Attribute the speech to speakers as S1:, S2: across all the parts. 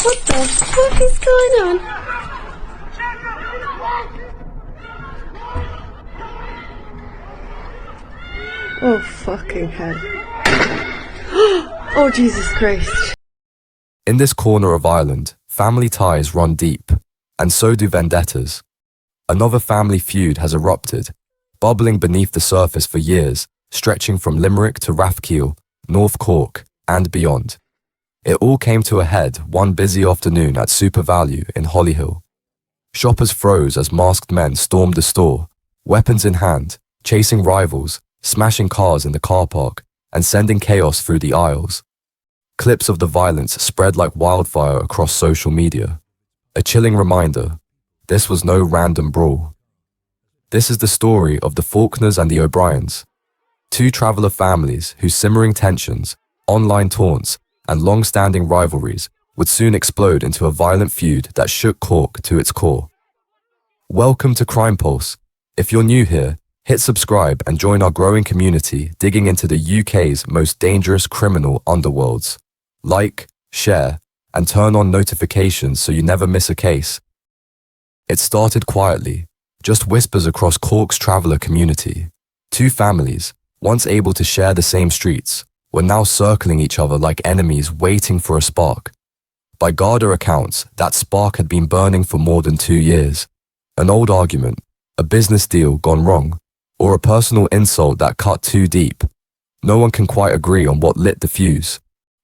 S1: What the fuck is going on? Oh fucking hell. Oh Jesus Christ.
S2: In this corner of Ireland, family ties run deep, and so do vendettas. Another family feud has erupted, bubbling beneath the surface for years, stretching from Limerick to Rathkeale, North Cork, and beyond. It all came to a head one busy afternoon at Super Value in Hollyhill. Shoppers froze as masked men stormed the store, weapons in hand, chasing rivals, smashing cars in the car park, and sending chaos through the aisles. Clips of the violence spread like wildfire across social media. A chilling reminder, this was no random brawl. This is the story of the Faulkners and the O'Briens, two traveller families whose simmering tensions, online taunts, and long-standing rivalries would soon explode into a violent feud that shook Cork to its core. Welcome to Crime Pulse. If you're new here, hit subscribe and join our growing community digging into the UK's most dangerous criminal underworlds. Like, share, and turn on notifications so you never miss a case. It started quietly, just whispers across Cork's traveller community. Two families, once able to share the same streets, were now circling each other like enemies waiting for a spark. By Garda accounts, that spark had been burning for more than 2 years. An old argument, a business deal gone wrong, or a personal insult that cut too deep. No one can quite agree on what lit the fuse.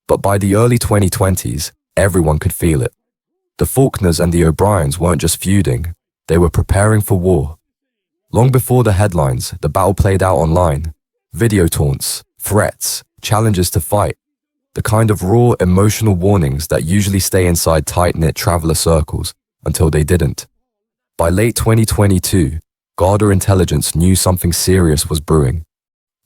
S2: But by the early 2020s, everyone could feel it. The Faulkners and the O'Briens weren't just feuding, they were preparing for war. Long before the headlines, the battle played out online. Video taunts, threats, challenges to fight. The kind of raw, emotional warnings that usually stay inside tight-knit traveller circles until they didn't. By late 2022, Garda intelligence knew something serious was brewing.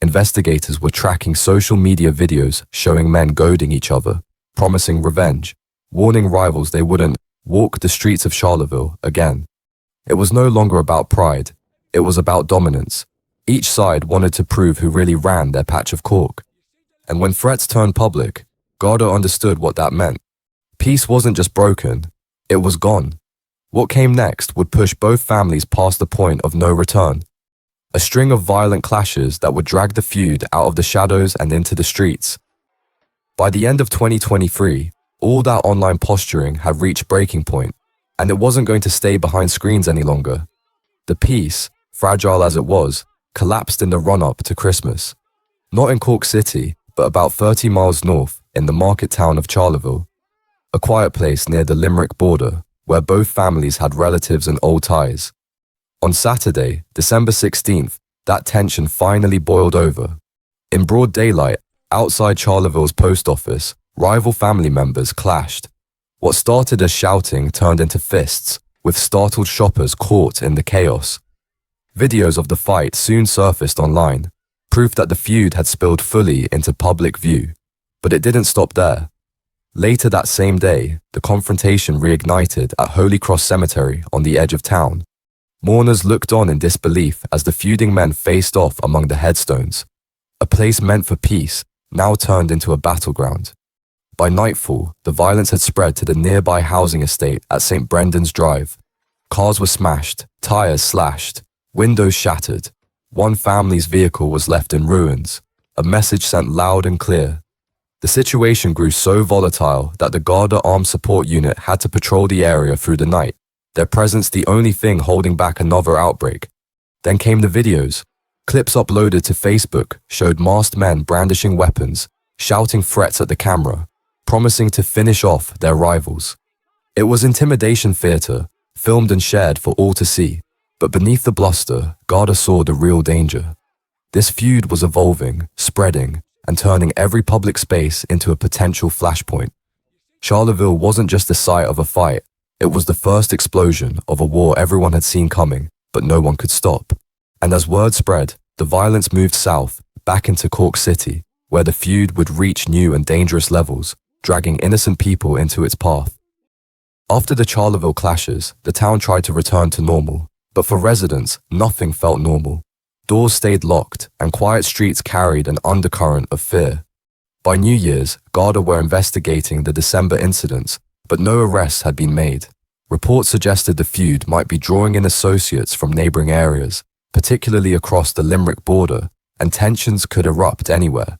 S2: Investigators were tracking social media videos showing men goading each other, promising revenge, warning rivals they wouldn't walk the streets of Charleville again. It was no longer about pride, it was about dominance. Each side wanted to prove who really ran their patch of Cork. And when threats turned public, Garda understood what that meant. Peace wasn't just broken, it was gone. What came next would push both families past the point of no return. A string of violent clashes that would drag the feud out of the shadows and into the streets. By the end of 2023, all that online posturing had reached breaking point, and it wasn't going to stay behind screens any longer. The peace, fragile as it was, collapsed in the run-up to Christmas. Not in Cork City, but about 30 miles north in the market town of Charleville, a quiet place near the Limerick border where both families had relatives and old ties. On Saturday, December 16th, that tension finally boiled over. In broad daylight, outside Charleville's post office, rival family members clashed. What started as shouting turned into fists, with startled shoppers caught in the chaos. Videos of the fight soon surfaced online, proof that the feud had spilled fully into public view. But it didn't stop there. Later that same day, the confrontation reignited at Holy Cross Cemetery on the edge of town. Mourners looked on in disbelief as the feuding men faced off among the headstones. A place meant for peace now turned into a battleground. By nightfall, the violence had spread to the nearby housing estate at St. Brendan's Drive. Cars were smashed, tires slashed, windows shattered. One family's vehicle was left in ruins, a message sent loud and clear. The situation grew so volatile that the Garda Armed Support Unit had to patrol the area through the night, their presence the only thing holding back another outbreak. Then came the videos. Clips uploaded to Facebook showed masked men brandishing weapons, shouting threats at the camera, promising to finish off their rivals. It was intimidation theatre, filmed and shared for all to see. But beneath the bluster, Garda saw the real danger. This feud was evolving, spreading, and turning every public space into a potential flashpoint. Charleville wasn't just the site of a fight, it was the first explosion of a war everyone had seen coming, but no one could stop. And as word spread, the violence moved south, back into Cork City, where the feud would reach new and dangerous levels, dragging innocent people into its path. After the Charleville clashes, the town tried to return to normal. But for residents, nothing felt normal. Doors stayed locked, and quiet streets carried an undercurrent of fear. By New Year's, Garda were investigating the December incidents, but no arrests had been made. Reports suggested the feud might be drawing in associates from neighbouring areas, particularly across the Limerick border, and tensions could erupt anywhere.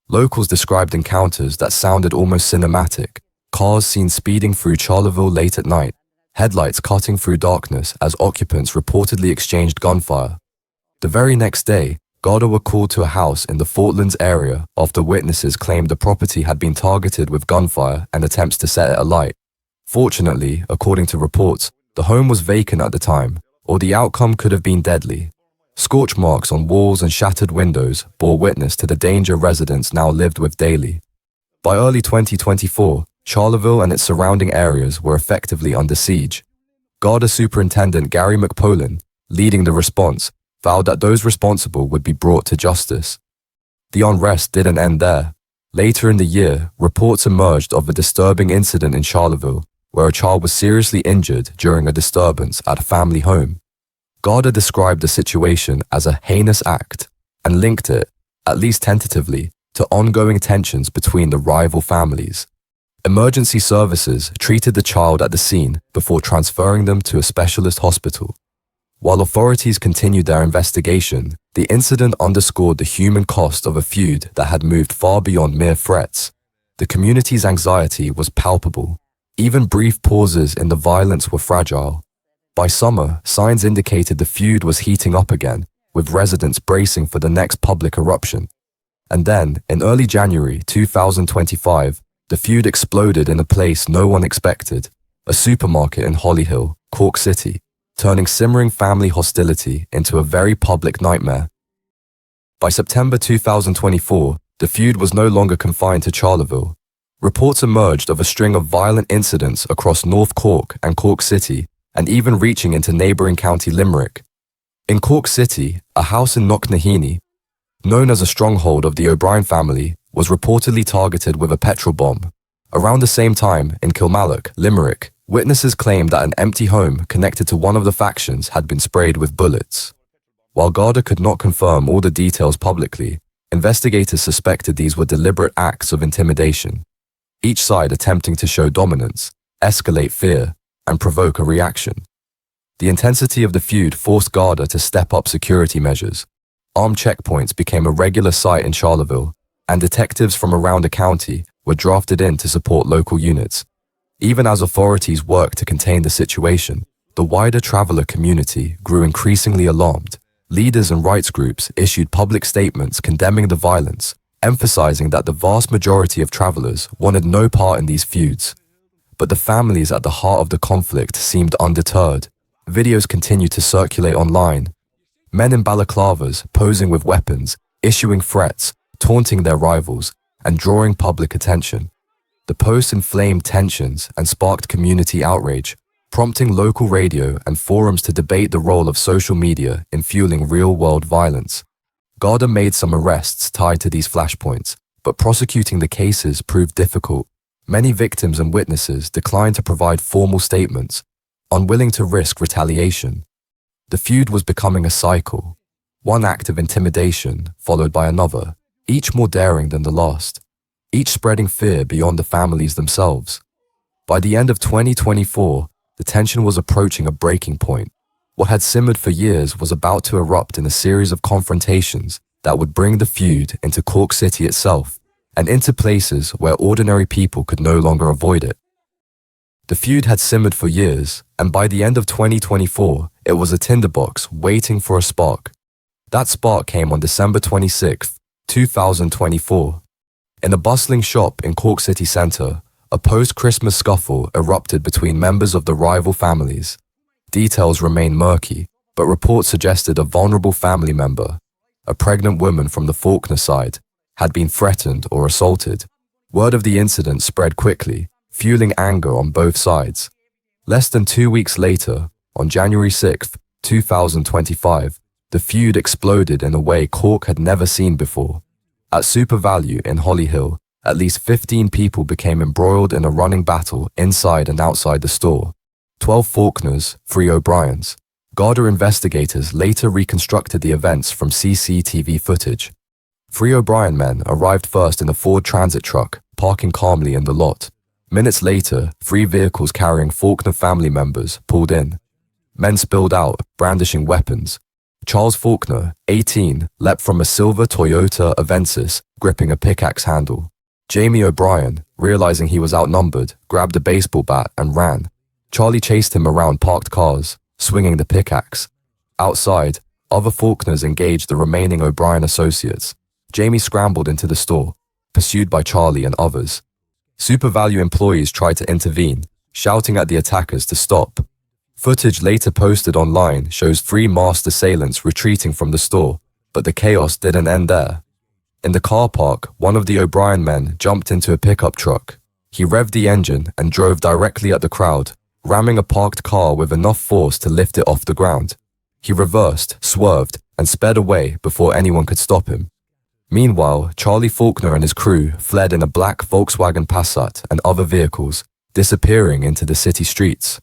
S2: Locals described encounters that sounded almost cinematic, cars seen speeding through Charleville late at night, headlights cutting through darkness as occupants reportedly exchanged gunfire. The very next day, Garda were called to a house in the Faulkners area after witnesses claimed the property had been targeted with gunfire and attempts to set it alight. Fortunately, according to reports, the home was vacant at the time, or the outcome could have been deadly. Scorch marks on walls and shattered windows bore witness to the danger residents now lived with daily. By early 2024, Charleville and its surrounding areas were effectively under siege. Garda Superintendent Gary McPolin, leading the response, vowed that those responsible would be brought to justice. The unrest didn't end there. Later in the year, reports emerged of a disturbing incident in Charleville, where a child was seriously injured during a disturbance at a family home. Garda described the situation as a heinous act and linked it, at least tentatively, to ongoing tensions between the rival families. Emergency services treated the child at the scene before transferring them to a specialist hospital. While authorities continued their investigation, the incident underscored the human cost of a feud that had moved far beyond mere threats. The community's anxiety was palpable. Even brief pauses in the violence were fragile. By summer, signs indicated the feud was heating up again, with residents bracing for the next public eruption. And then, in early January 2025, the feud exploded in a place no one expected, a supermarket in Hollyhill, Cork City, turning simmering family hostility into a very public nightmare. By September 2024, the feud was no longer confined to Charleville. Reports emerged of a string of violent incidents across North Cork and Cork City, and even reaching into neighbouring County Limerick. In Cork City, a house in Knocknaheeny, known as a stronghold of the O'Brien family, was reportedly targeted with a petrol bomb. Around the same time, in Kilmallock, Limerick, witnesses claimed that an empty home connected to one of the factions had been sprayed with bullets. While Garda could not confirm all the details publicly, investigators suspected these were deliberate acts of intimidation, each side attempting to show dominance, escalate fear, and provoke a reaction. The intensity of the feud forced Garda to step up security measures. Armed checkpoints became a regular sight in Charleville, and detectives from around the county were drafted in to support local units. Even as authorities worked to contain the situation, the wider traveller community grew increasingly alarmed. Leaders and rights groups issued public statements condemning the violence, emphasizing that the vast majority of travellers wanted no part in these feuds. But the families at the heart of the conflict seemed undeterred. Videos continued to circulate online. Men in balaclavas posing with weapons, issuing threats, taunting their rivals, and drawing public attention. The posts inflamed tensions and sparked community outrage, prompting local radio and forums to debate the role of social media in fueling real-world violence. Garda made some arrests tied to these flashpoints, but prosecuting the cases proved difficult. Many victims and witnesses declined to provide formal statements, unwilling to risk retaliation. The feud was becoming a cycle, one act of intimidation followed by another, each more daring than the last, each spreading fear beyond the families themselves. By the end of 2024, the tension was approaching a breaking point. What had simmered for years was about to erupt in a series of confrontations that would bring the feud into Cork City itself, and into places where ordinary people could no longer avoid it. The feud had simmered for years, and by the end of 2024, it was a tinderbox waiting for a spark. That spark came on December 26, 2024. In a bustling shop in Cork City Centre, a post-Christmas scuffle erupted between members of the rival families. Details remain murky, but reports suggested a vulnerable family member, a pregnant woman from the Faulkner side, had been threatened or assaulted. Word of the incident spread quickly, fueling anger on both sides. Less than 2 weeks later, on January 6, 2025, the feud exploded in a way Cork had never seen before. At Super Value in Hollyhill, at least 15 people became embroiled in a running battle inside and outside the store. 12 Faulkners, 3 O'Briens. Garda investigators later reconstructed the events from CCTV footage. 3 O'Brien men arrived first in a Ford Transit truck, parking calmly in the lot. Minutes later, 3 vehicles carrying Faulkner family members pulled in. Men spilled out, brandishing weapons. Charles Faulkner, 18, leapt from a silver Toyota Avensis, gripping a pickaxe handle. Jamie O'Brien, realizing he was outnumbered, grabbed a baseball bat and ran. Charlie chased him around parked cars, swinging the pickaxe. Outside, other Faulkners engaged the remaining O'Brien associates. Jamie scrambled into the store, pursued by Charlie and others. SuperValu employees tried to intervene, shouting at the attackers to stop. Footage later posted online shows 3 masked assailants retreating from the store, but the chaos didn't end there. In the car park, one of the O'Brien men jumped into a pickup truck. He revved the engine and drove directly at the crowd, ramming a parked car with enough force to lift it off the ground. He reversed, swerved, and sped away before anyone could stop him. Meanwhile, Charlie Faulkner and his crew fled in a black Volkswagen Passat and other vehicles, disappearing into the city streets.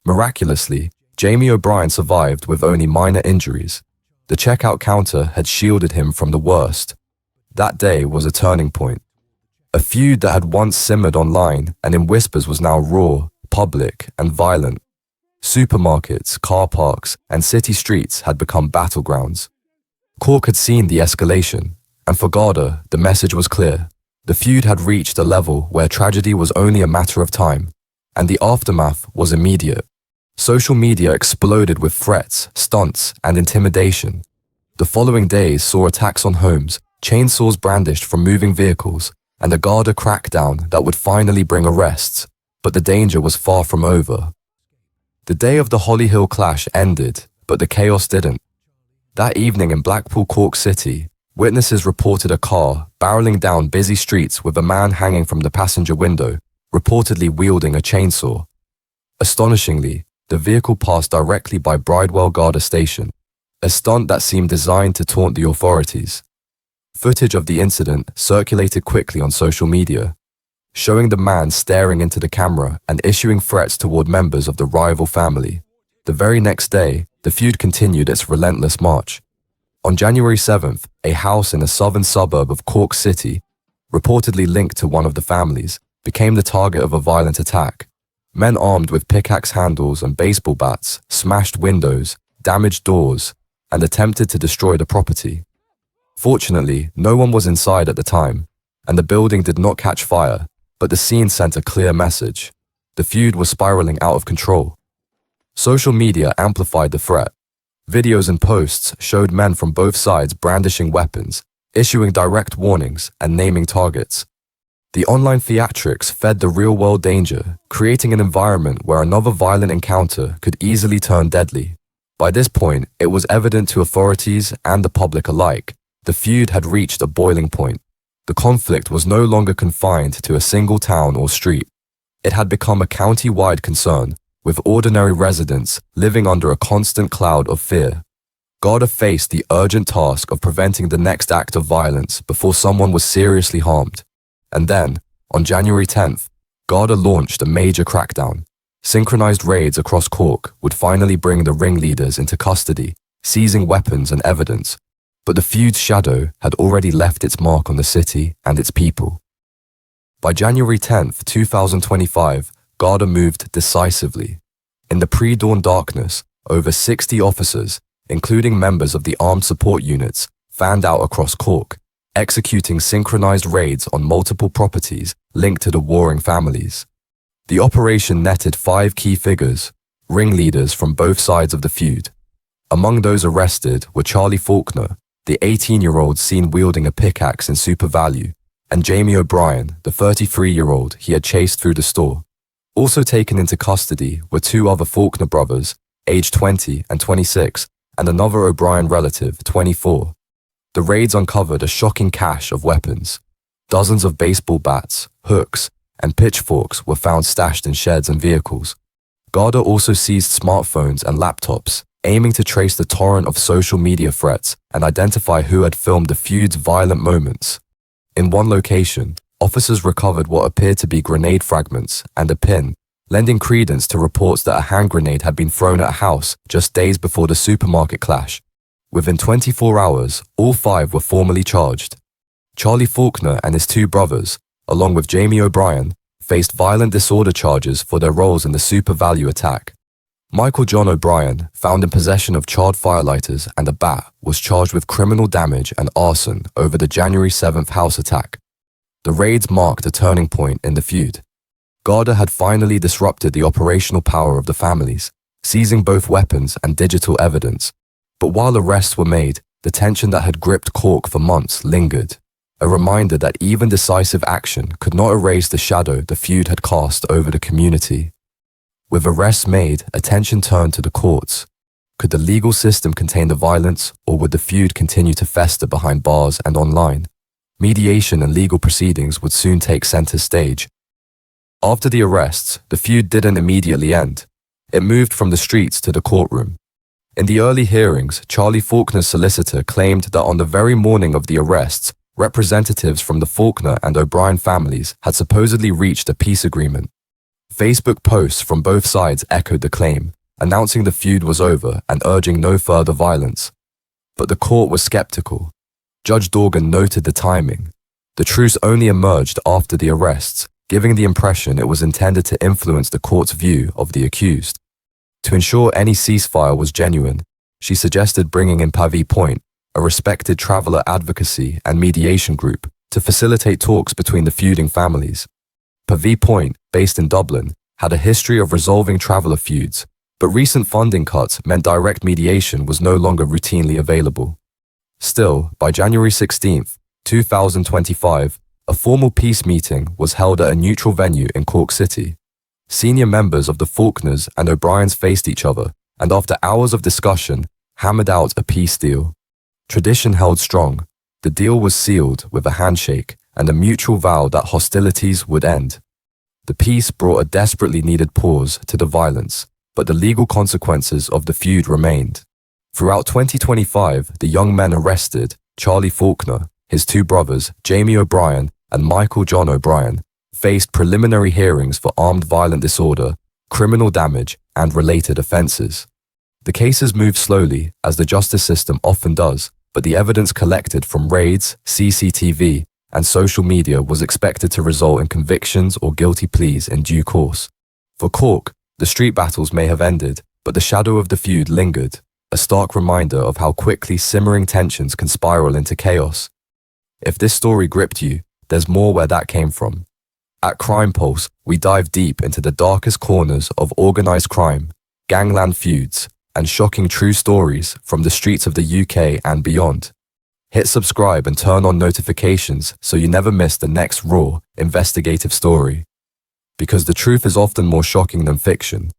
S2: Miraculously, Jamie O'Brien survived with only minor injuries. The checkout counter had shielded him from the worst. That day was a turning point. A feud that had once simmered online and in whispers was now raw, public, and violent. Supermarkets, car parks, and city streets had become battlegrounds. Cork had seen the escalation, and for Garda, the message was clear. The feud had reached a level where tragedy was only a matter of time, and the aftermath was immediate. Social media exploded with threats, stunts, and intimidation. The following days saw attacks on homes, chainsaws brandished from moving vehicles, and a Garda crackdown that would finally bring arrests, but the danger was far from over. The day of the Holly Hill clash ended, but the chaos didn't. That evening in Blackpool, Cork City, witnesses reported a car barreling down busy streets with a man hanging from the passenger window, reportedly wielding a chainsaw. Astonishingly, the vehicle passed directly by Bridewell Garda Station, a stunt that seemed designed to taunt the authorities. Footage of the incident circulated quickly on social media, showing the man staring into the camera and issuing threats toward members of the rival family. The very next day, the feud continued its relentless march. On January 7th, a house in a southern suburb of Cork City, reportedly linked to one of the families, became the target of a violent attack. Men armed with pickaxe handles and baseball bats smashed windows, damaged doors, and attempted to destroy the property. Fortunately, no one was inside at the time, and the building did not catch fire, but the scene sent a clear message. The feud was spiraling out of control. Social media amplified the threat. Videos and posts showed men from both sides brandishing weapons, issuing direct warnings, and naming targets. The online theatrics fed the real-world danger, creating an environment where another violent encounter could easily turn deadly. By this point, it was evident to authorities and the public alike, the feud had reached a boiling point. The conflict was no longer confined to a single town or street. It had become a county-wide concern, with ordinary residents living under a constant cloud of fear. Garda faced the urgent task of preventing the next act of violence before someone was seriously harmed. And then, on January 10th, Garda launched a major crackdown. Synchronized raids across Cork would finally bring the ringleaders into custody, seizing weapons and evidence. But the feud's shadow had already left its mark on the city and its people. By January 10th, 2025, Garda moved decisively. In the pre-dawn darkness, over 60 officers, including members of the armed support units, fanned out across Cork, executing synchronized raids on multiple properties linked to the warring families. The operation netted 5 key figures, ringleaders from both sides of the feud. Among those arrested were Charlie Faulkner, the 18-year-old seen wielding a pickaxe in SuperValu, and Jamie O'Brien, the 33-year-old he had chased through the store. Also taken into custody were 2 other Faulkner brothers, aged 20 and 26, and another O'Brien relative, 24. The raids uncovered a shocking cache of weapons. Dozens of baseball bats, hooks, and pitchforks were found stashed in sheds and vehicles. Garda also seized smartphones and laptops, aiming to trace the torrent of social media threats and identify who had filmed the feud's violent moments. In one location, officers recovered what appeared to be grenade fragments and a pin, lending credence to reports that a hand grenade had been thrown at a house just days before the supermarket clash. Within 24 hours, all 5 were formally charged. Charlie Faulkner and his 2 brothers, along with Jamie O'Brien, faced violent disorder charges for their roles in the Super Value attack. Michael John O'Brien, found in possession of charred firelighters and a bat, was charged with criminal damage and arson over the January 7th house attack. The raids marked a turning point in the feud. Garda had finally disrupted the operational power of the families, seizing both weapons and digital evidence. But while arrests were made, the tension that had gripped Cork for months lingered, a reminder that even decisive action could not erase the shadow the feud had cast over the community. With arrests made, attention turned to the courts. Could the legal system contain the violence, or would the feud continue to fester behind bars and online? Mediation and legal proceedings would soon take center stage. After the arrests, the feud didn't immediately end. It moved from the streets to the courtroom. In the early hearings, Charlie Faulkner's solicitor claimed that on the very morning of the arrests, representatives from the Faulkner and O'Brien families had supposedly reached a peace agreement. Facebook posts from both sides echoed the claim, announcing the feud was over and urging no further violence. But the court was skeptical. Judge Dorgan noted the timing. The truce only emerged after the arrests, giving the impression it was intended to influence the court's view of the accused. To ensure any ceasefire was genuine, she suggested bringing in Pavie Point, a respected traveller advocacy and mediation group, to facilitate talks between the feuding families. Pavie Point, based in Dublin, had a history of resolving traveller feuds, but recent funding cuts meant direct mediation was no longer routinely available. Still, by January 16, 2025, a formal peace meeting was held at a neutral venue in Cork City. Senior members of the Faulkners and O'Briens faced each other, and after hours of discussion, hammered out a peace deal. Tradition held strong. The deal was sealed with a handshake and a mutual vow that hostilities would end. The peace brought a desperately needed pause to the violence, but the legal consequences of the feud remained. Throughout 2025, the young men arrested, Charlie Faulkner, his two brothers, Jamie O'Brien and Michael John O'Brien, faced preliminary hearings for armed violent disorder, criminal damage, and related offences. The cases moved slowly, as the justice system often does, but the evidence collected from raids, CCTV, and social media was expected to result in convictions or guilty pleas in due course. For Cork, the street battles may have ended, but the shadow of the feud lingered, a stark reminder of how quickly simmering tensions can spiral into chaos. If this story gripped you, there's more where that came from. At Crime Pulse, we dive deep into the darkest corners of organised crime, gangland feuds, and shocking true stories from the streets of the UK and beyond. Hit subscribe and turn on notifications so you never miss the next raw, investigative story. Because the truth is often more shocking than fiction,